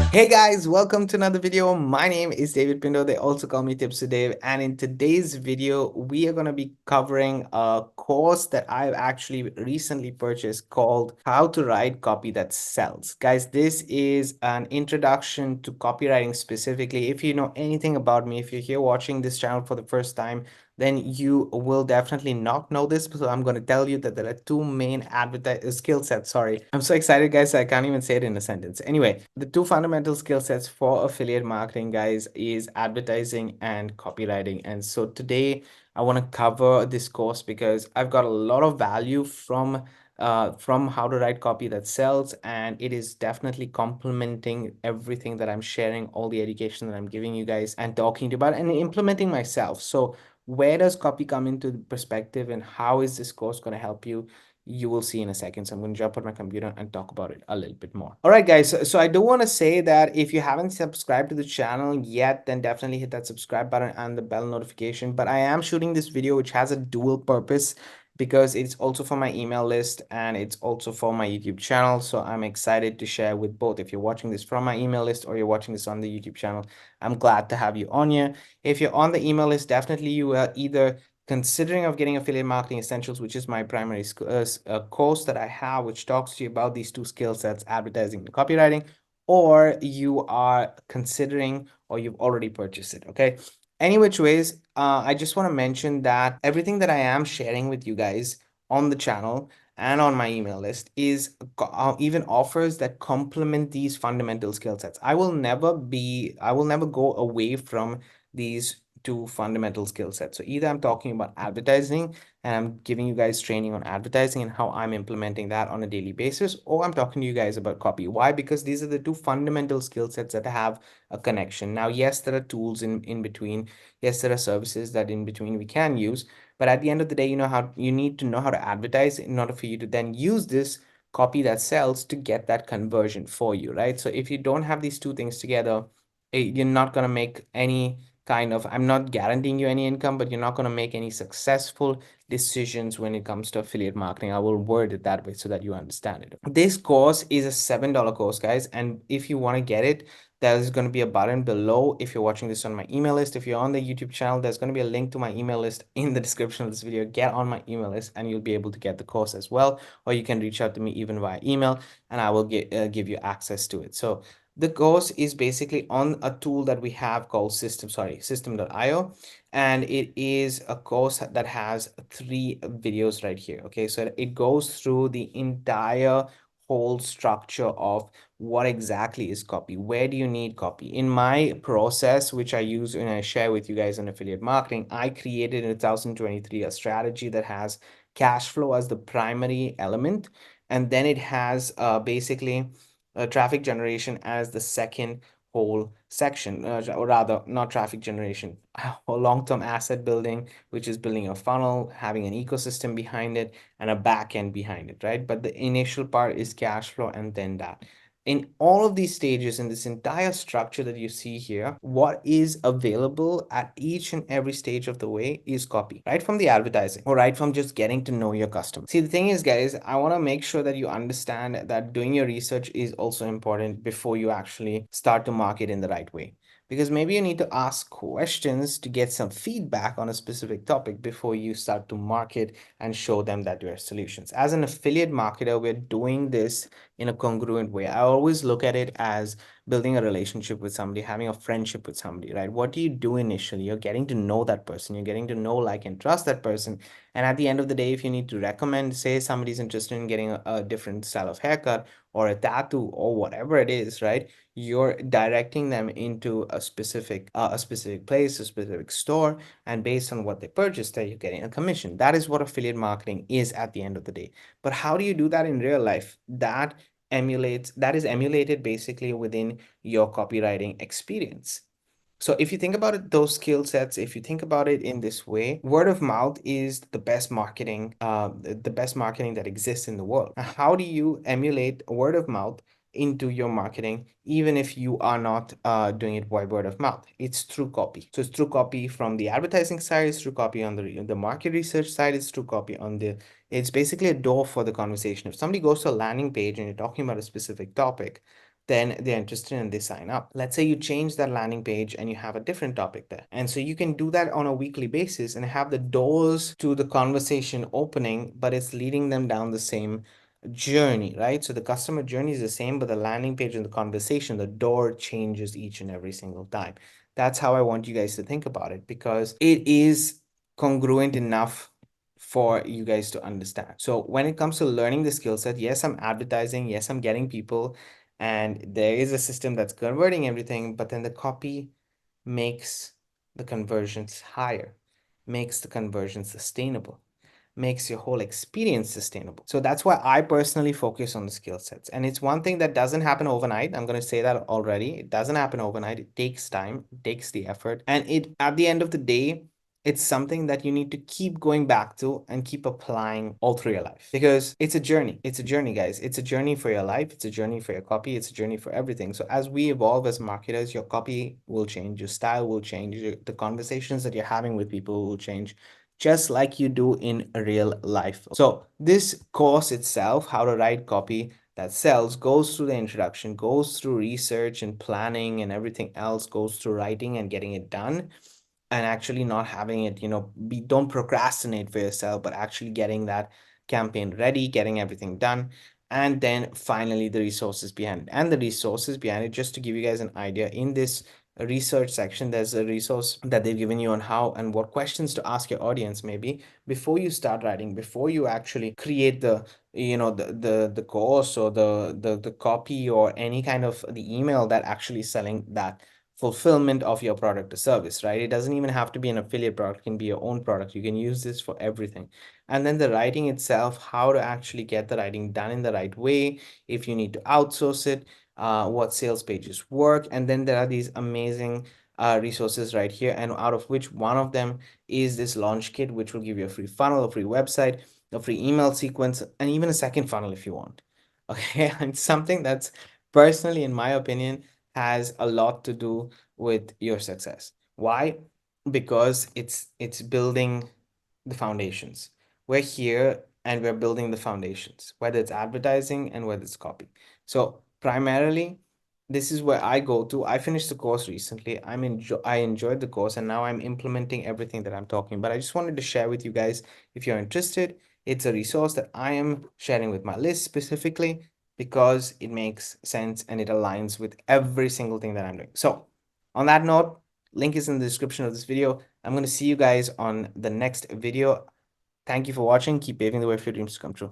Hey guys, welcome to another video. My name is David Pindo. They also call me TipsWithDav. And in today's video, we are going to be covering a course that I've actually recently purchased called How to Write Copy That Sells. Guys, this is an introduction to copywriting specifically. If you know anything about me, if you're here watching this channel for the first time, then you will definitely not know this. So I'm going to tell you that there are two main skill sets. Sorry. I'm so excited, guys. I can't even say it in a sentence. Anyway, the two fundamental skill sets for affiliate marketing, guys, is advertising and copywriting. And so today I want to cover this course because I've got a lot of value from how to write copy that sells, and it is definitely complementing everything that I'm sharing, all the education that I'm giving you guys and talking to you about and implementing myself. So where does copy come into the perspective, and how is this course going to help you? You will see in a second. So I'm going to jump on my computer and talk about it a little bit more. All right, guys. So I do want to say that if you haven't subscribed to the channel yet, then definitely hit that subscribe button and the bell notification. But I am shooting this video, which has a dual purpose, because it's also for my email list and it's also for my YouTube channel. So I'm excited to share with both. If you're watching this from my email list or you're watching this on the YouTube channel, I'm glad to have you on here. If you're on the email list, definitely you are either considering of getting affiliate marketing essentials, which is my primary course that I have, which talks to you about these two skill sets, advertising and copywriting, or you are considering or you've already purchased it. Okay. Any which ways, I just want to mention that everything that I am sharing with you guys on the channel and on my email list is even offers that complement these fundamental skill sets. I will never go away from these two fundamental skill sets. So either I'm talking about advertising and I'm giving you guys training on advertising and how I'm implementing that on a daily basis, or I'm talking to you guys about copy. Why? Because these are the two fundamental skill sets that have a connection. Now, yes, there are tools in between. Yes, there are services that in between we can use. But at the end of the day, you need to know how to advertise in order for you to then use this copy that sells to get that conversion for you, right? So if you don't have these two things together, you're not going to make any kind of, I'm not guaranteeing you any income, but you're not going to make any successful decisions when it comes to affiliate marketing. I will word it that way so that you understand it. This course is a $7 course, guys. And if you want to get it, there's going to be a button below. If you're watching this on my email list, if you're on the YouTube channel, there's going to be a link to my email list in the description of this video. Get on my email list and you'll be able to get the course as well. Or you can reach out to me even via email and I will give you access to it. So the course is basically on a tool that we have called system.io, and it is a course that has 3 videos right here. Okay, so it goes through the entire whole structure of what exactly is copy, where do you need copy. In my process, which I use and I share with you guys on affiliate marketing, I created in 2023 a strategy that has cash flow as the primary element, and then it has basically traffic generation as the second whole section, or rather not traffic generation, long-term asset building, which is building a funnel, having an ecosystem behind it and a back end behind it, right? But the initial part is cash flow, and then that. In all of these stages, in this entire structure that you see here, what is available at each and every stage of the way is copy, right from the advertising or right from just getting to know your customer. See, the thing is, guys, I want to make sure that you understand that doing your research is also important before you actually start to market in the right way. Because maybe you need to ask questions to get some feedback on a specific topic before you start to market and show them that you have solutions. As an affiliate marketer, we're doing this in a congruent way. I always look at it as building a relationship with somebody, having a friendship with somebody, right? What do you do initially? You're getting to know that person, you're getting to know, like, and trust that person. And at the end of the day, if you need to recommend, say somebody's interested in getting a different style of haircut or a tattoo or whatever it is, right? You're directing them into a specific place, a specific store, and based on what they purchase, there you're getting a commission. That is what affiliate marketing is at the end of the day. But how do you do that in real life? That is emulated basically within your copywriting experience. So if you think about it, those skill sets, if you think about it in this way, word of mouth is the best marketing that exists in the world. How do you emulate word of mouth into your marketing, even if you are not doing it by word of mouth? It's through copy. So it's through copy from the advertising side, it's through copy on the market research side, it's through copy on it's basically a door for the conversation. If somebody goes to a landing page and you're talking about a specific topic, then they're interested and they sign up. Let's say you change that landing page and you have a different topic there. And so you can do that on a weekly basis and have the doors to the conversation opening, but it's leading them down the same journey, right? So the customer journey is the same, but the landing page and the conversation, the door changes each and every single time. That's how I want you guys to think about it, because it is congruent enough for you guys to understand. So when it comes to learning the skill set, yes, I'm advertising, yes, I'm getting people, and there is a system that's converting everything, but then the copy makes the conversions higher, makes the conversion sustainable, makes your whole experience sustainable. So that's why I personally focus on the skill sets. And it's one thing that doesn't happen overnight. I'm going to say that already. It doesn't happen overnight. It takes time, it takes the effort. And it, at the end of the day, it's something that you need to keep going back to and keep applying all through your life, because it's a journey. It's a journey, guys. It's a journey for your life. It's a journey for your copy. It's a journey for everything. So as we evolve as marketers, your copy will change, your style will change, the conversations that you're having with people will change, just like you do in real life. So this course itself, how to write copy that sells, goes through the introduction, goes through research and planning and everything else, goes through writing and getting it done, and actually not having it, don't procrastinate for yourself, but actually getting that campaign ready, getting everything done. And then finally the resources behind it. And the resources behind it, just to give you guys an idea, in this research section, there's a resource that they've given you on how and what questions to ask your audience, maybe before you start writing, before you actually create the course or the copy or any kind of the email that actually selling that fulfillment of your product or service, right? It doesn't even have to be an affiliate product, it can be your own product. You can use this for everything. And then the writing itself, how to actually get the writing done in the right way, if you need to outsource it, what sales pages work. And then there are these amazing resources right here, and out of which one of them is this launch kit, which will give you a free funnel, a free website, a free email sequence, and even a second funnel if you want. Okay, and something that's personally, in my opinion, has a lot to do with your success. Why? Because it's building the foundations. We're here and we're building the foundations, whether it's advertising and whether it's copy. So primarily, this is where I go to. I finished the course recently. I enjoyed the course, and now I'm implementing everything that I'm talking about. I just wanted to share with you guys, if you're interested. It's a resource that I am sharing with my list specifically because it makes sense and it aligns with every single thing that I'm doing. So on that note, link is in the description of this video. I'm going to see you guys on the next video. Thank you for watching. Keep paving the way for your dreams to come true.